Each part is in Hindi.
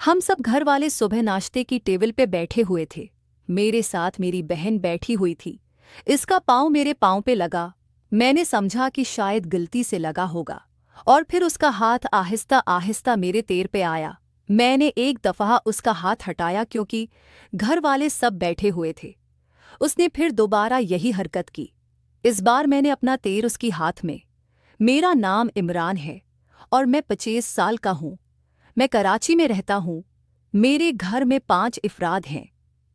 हम सब घर वाले सुबह नाश्ते की टेबल पे बैठे हुए थे। मेरे साथ मेरी बहन बैठी हुई थी। इसका पाँव मेरे पाँव पे लगा। मैंने समझा कि शायद गलती से लगा होगा, और फिर उसका हाथ आहिस्ता आहिस्ता मेरे पैर पे आया। मैंने एक दफ़ा उसका हाथ हटाया क्योंकि घर वाले सब बैठे हुए थे। उसने फिर दोबारा यही हरकत की। इस बार मैंने अपना पैर उसकी हाथ में। मेरा नाम इमरान है और मैं 25 साल का हूँ। मैं कराची में रहता हूँ। मेरे घर में 5 अफराद हैं।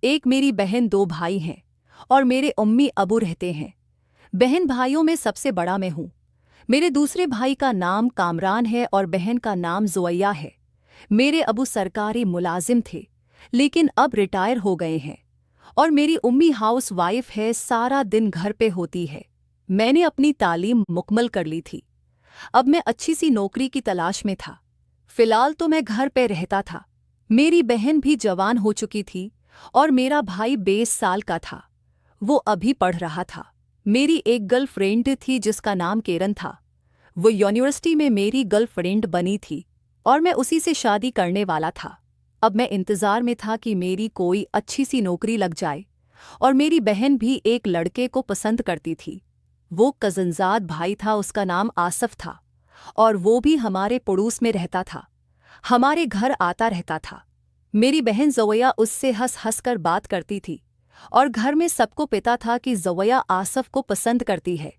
एक मेरी बहन, 2 भाई हैं और मेरे अम्मी अबू रहते हैं। बहन भाइयों में सबसे बड़ा मैं हूँ। मेरे दूसरे भाई का नाम कामरान है और बहन का नाम ज़ुवैया है। मेरे अबू सरकारी मुलाजिम थे, लेकिन अब रिटायर हो गए हैं। और मेरी उम्मी हाउस वाइफ है, सारा दिन घर पे होती है। मैंने अपनी तालीम मुकम्मल कर ली थी। अब मैं अच्छी सी नौकरी की तलाश में था। फिलहाल तो मैं घर पे रहता था। मेरी बहन भी जवान हो चुकी थी और मेरा भाई 20 साल का था। वो अभी पढ़ रहा था। मेरी एक गर्लफ्रेंड थी जिसका नाम केरन था। वो यूनिवर्सिटी में मेरी गर्लफ्रेंड बनी थी और मैं उसी से शादी करने वाला था। अब मैं इंतज़ार में था कि मेरी कोई अच्छी सी नौकरी लग जाए। और मेरी बहन भी एक लड़के को पसंद करती थी। वो कज़नज़ाद भाई था, उसका नाम आसफ था और वो भी हमारे पड़ोस में रहता था। हमारे घर आता रहता था। मेरी बहन ज़ुवैया उससे हंस हंस कर बात करती थी और घर में सबको पता था कि ज़ुवैया आसफ को पसंद करती है।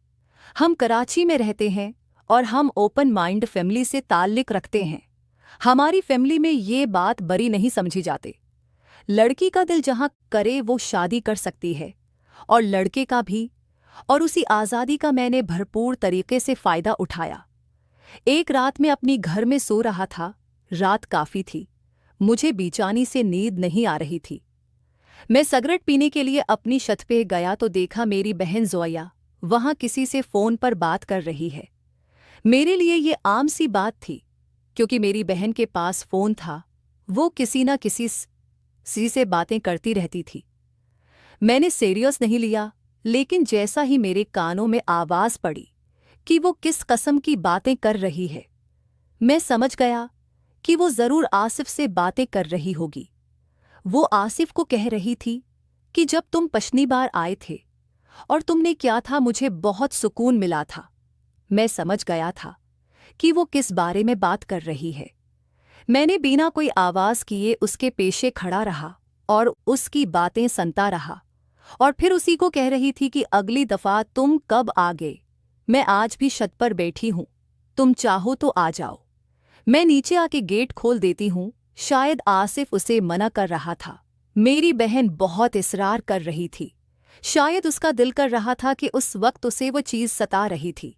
हम कराची में रहते हैं और हम ओपन माइंड फैमिली से ताल्लुक़ रखते हैं। हमारी फैमिली में ये बात बड़ी नहीं समझी जाती। लड़की का दिल जहाँ करे वो शादी कर सकती है और लड़के का भी, और उसी आज़ादी का मैंने भरपूर तरीके से फ़ायदा उठाया। एक रात मैं अपनी घर में सो रहा था। रात काफ़ी थी। मुझे बेचैनी से नींद नहीं आ रही थी। मैं सिगरेट पीने के लिए अपनी छत पे गया तो देखा मेरी बहन ज़ुवैया वहाँ किसी से फ़ोन पर बात कर रही है। मेरे लिए ये आम सी बात थी, क्योंकि मेरी बहन के पास फ़ोन था। वो किसी न किसी से बातें करती रहती थी। मैंने सीरियस नहीं लिया, लेकिन जैसा ही मेरे कानों में आवाज़ पड़ी कि वो किस कस्म की बातें कर रही है, मैं समझ गया कि वो ज़रूर आसिफ से बातें कर रही होगी। वो आसिफ को कह रही थी कि जब तुम पिछली बार आए थे और तुमने क्या था, मुझे बहुत सुकून मिला था। मैं समझ गया था कि वो किस बारे में बात कर रही है। मैंने बिना कोई आवाज़ किए उसके पेशे खड़ा रहा और उसकी बातें सुनता रहा, और फिर उसी को कह रही थी कि अगली दफ़ा तुम कब आ गए? मैं आज भी छत पर बैठी हूँ, तुम चाहो तो आ जाओ। मैं नीचे आके गेट खोल देती हूँ। शायद आसिफ उसे मना कर रहा था। मेरी बहन बहुत इसरार कर रही थी। शायद उसका दिल कर रहा था कि उस वक्त उसे वो चीज़ सता रही थी।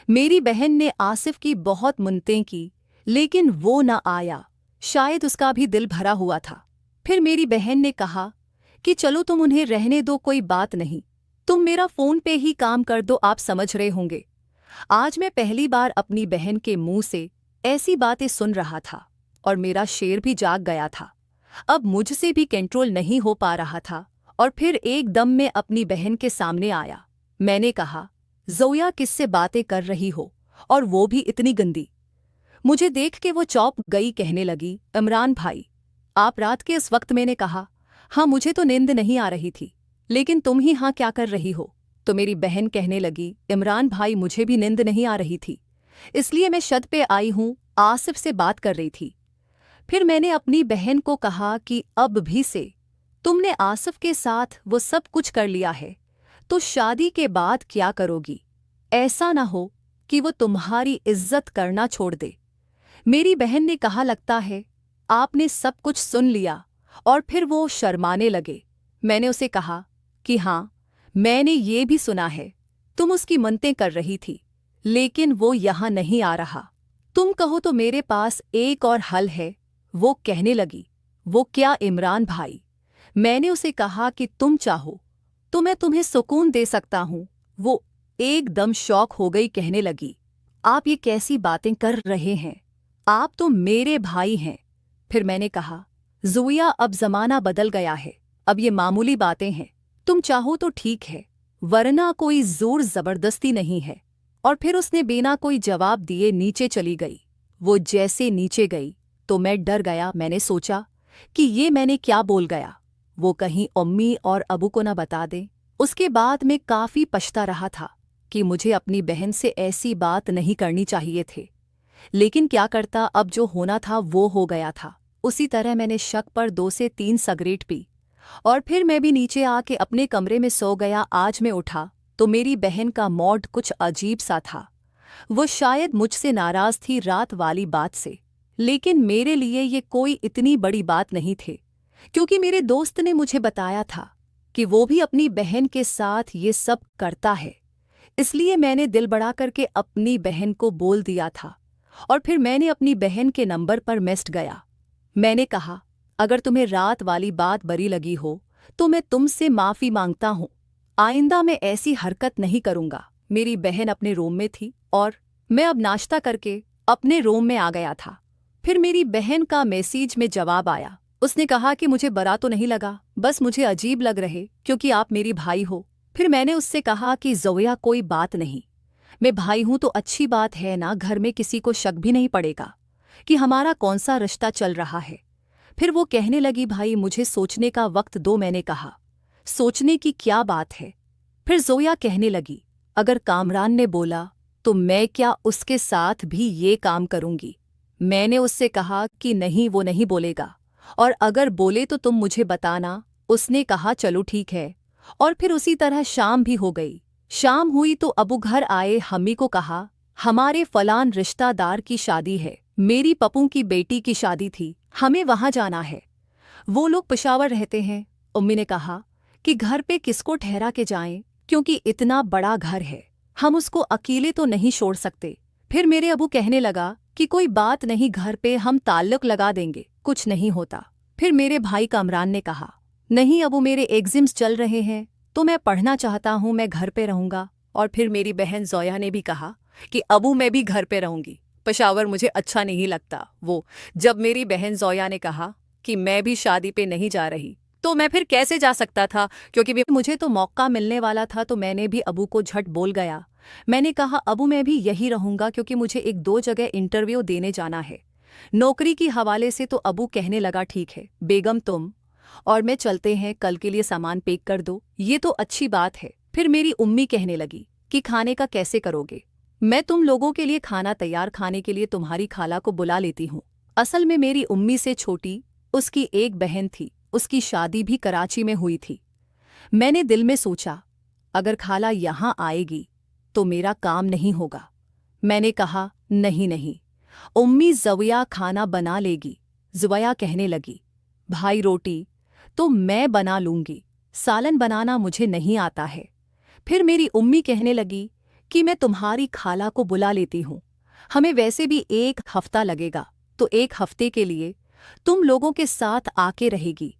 मेरी बहन ने आसिफ की बहुत मिन्नतें की, लेकिन वो न आया। शायद उसका भी दिल भरा हुआ था। फिर मेरी बहन ने कहा कि चलो तुम उन्हें रहने दो, कोई बात नहीं, तुम मेरा फ़ोन पे ही काम कर दो, आप समझ रहे होंगे। आज मैं पहली बार अपनी बहन के मुंह से ऐसी बातें सुन रहा था और मेरा शेर भी जाग गया था। अब मुझसे भी कंट्रोल नहीं हो पा रहा था और फिर एकदम मैं अपनी बहन के सामने आया। मैंने कहा, ज़ुवैया किससे बातें कर रही हो, और वो भी इतनी गंदी? मुझे देख के वो चौंक गई, कहने लगी, इमरान भाई, आप रात के इस वक्त? मैंने कहा, हाँ, मुझे तो नींद नहीं आ रही थी, लेकिन तुम ही हाँ क्या कर रही हो? तो मेरी बहन कहने लगी, इमरान भाई, मुझे भी नींद नहीं आ रही थी, इसलिए मैं छत पे आई हूँ, आसिफ से बात कर रही थी। फिर मैंने अपनी बहन को कहा कि अब भी से तुमने आसिफ के साथ वो सब कुछ कर लिया है, तो शादी के बाद क्या करोगी? ऐसा ना हो कि वो तुम्हारी इज्जत करना छोड़ दे। मेरी बहन ने कहा, लगता है आपने सब कुछ सुन लिया, और फिर वो शर्माने लगे। मैंने उसे कहा कि हाँ, मैंने ये भी सुना है, तुम उसकी मिन्नतें कर रही थी, लेकिन वो यहाँ नहीं आ रहा। तुम कहो तो मेरे पास एक और हल है। वो कहने लगी, वो क्या इमरान भाई? मैंने उसे कहा कि तुम चाहो तो मैं तुम्हें सुकून दे सकता हूँ। वो एकदम शॉक हो गई, कहने लगी, आप ये कैसी बातें कर रहे हैं? आप तो मेरे भाई हैं। फिर मैंने कहा, ज़ुवैया, अब ज़माना बदल गया है, अब ये मामूली बातें हैं, तुम चाहो तो ठीक है, वरना कोई ज़ोर ज़बरदस्ती नहीं है। और फिर उसने बिना कोई जवाब दिए नीचे चली गई। वो जैसे नीचे गई तो मैं डर गया। मैंने सोचा कि ये मैंने क्या बोल गया, वो कहीं अम्मी और अबू को न बता दें। उसके बाद मैं काफ़ी पछता रहा था कि मुझे अपनी बहन से ऐसी बात नहीं करनी चाहिए थी, लेकिन क्या करता, अब जो होना था वो हो गया था। उसी तरह मैंने शक पर 2 से 3 सिगरेट पी और फिर मैं भी नीचे आके अपने कमरे में सो गया। आज मैं उठा तो मेरी बहन का मूड कुछ अजीब सा था। वो शायद मुझसे नाराज थी रात वाली बात से, लेकिन मेरे लिए ये कोई इतनी बड़ी बात नहीं थी, क्योंकि मेरे दोस्त ने मुझे बताया था कि वो भी अपनी बहन के साथ ये सब करता है। इसलिए मैंने दिल बढ़ा करके अपनी बहन को बोल दिया था और फिर मैंने अपनी बहन के नंबर पर मैसेज गया। मैंने कहा, अगर तुम्हें रात वाली बात बुरी लगी हो तो मैं तुमसे माफ़ी मांगता हूँ, आइंदा मैं ऐसी हरकत नहीं करूँगा। मेरी बहन अपने रूम में थी और मैं अब नाश्ता करके अपने रूम में आ गया था। फिर मेरी बहन का मैसेज में जवाब आया। उसने कहा कि मुझे बुरा तो नहीं लगा, बस मुझे अजीब लग रहे क्योंकि आप मेरी भाई हो। फिर मैंने उससे कहा कि ज़ोया कोई बात नहीं, मैं भाई हूं तो अच्छी बात है ना, घर में किसी को शक भी नहीं पड़ेगा कि हमारा कौन सा रिश्ता चल रहा है। फिर वो कहने लगी, भाई मुझे सोचने का वक्त दो। मैंने कहा, सोचने की क्या बात है। फिर ज़ोया कहने लगी, अगर कामरान ने बोला तो मैं क्या उसके साथ भी ये काम करूंगी। मैंने उससे कहा कि नहीं, वो नहीं बोलेगा, और अगर बोले तो तुम मुझे बताना। उसने कहा चलो ठीक है। और फिर उसी तरह शाम भी हो गई। शाम हुई तो अबू घर आए। हम्मी को कहा, हमारे फलान रिश्तेदार की शादी है, मेरी पप्पू की बेटी की शादी थी, हमें वहां जाना है। वो लोग पेशावर रहते हैं। उम्मी ने कहा कि घर पे किसको ठहरा के जाएं, क्योंकि इतना बड़ा घर है, हम उसको अकेले तो नहीं छोड़ सकते। फिर मेरे अबू कहने लगा कि कोई बात नहीं, घर पे हम ताल्लुक लगा देंगे, कुछ नहीं होता। फिर मेरे भाई कामरान ने कहा, नहीं अबू, मेरे एग्जाम्स चल रहे हैं तो मैं पढ़ना चाहता हूँ, मैं घर पे रहूँगा। और फिर मेरी बहन ज़ोया ने भी कहा कि अबू मैं भी घर पे रहूँगी, पेशावर मुझे अच्छा नहीं लगता। वो जब मेरी बहन ज़ोया ने कहा कि मैं भी शादी पे नहीं जा रही तो मैं फिर कैसे जा सकता था, क्योंकि मुझे तो मौका मिलने वाला था। तो मैंने भी अबू को झट बोल गया। मैंने कहा, अबू मैं भी यही रहूँगा क्योंकि मुझे 1-2 जगह इंटरव्यू देने जाना है नौकरी की हवाले से। तो अबू कहने लगा, ठीक है बेगम, तुम और मैं चलते हैं, कल के लिए सामान पैक कर दो, ये तो अच्छी बात है। फिर मेरी उम्मी कहने लगी कि खाने का कैसे करोगे, मैं तुम लोगों के लिए खाना तैयार खाने के लिए तुम्हारी खाला को बुला लेती हूँ। असल में मेरी उम्मी से छोटी उसकी एक बहन थी, उसकी शादी भी कराची में हुई थी। मैंने दिल में सोचा, अगर खाला यहाँ आएगी तो मेरा काम नहीं होगा। मैंने कहा, नहीं नहीं, उम्मी ज़ोया खाना बना लेगी। ज़ोया कहने लगी, भाई रोटी तो मैं बना लूँगी, सालन बनाना मुझे नहीं आता है। फिर मेरी उम्मी कहने लगी कि मैं तुम्हारी खाला को बुला लेती हूँ, हमें वैसे भी 1 हफ्ता लगेगा, तो 1 हफ्ते के लिए तुम लोगों के साथ आके रहेगी।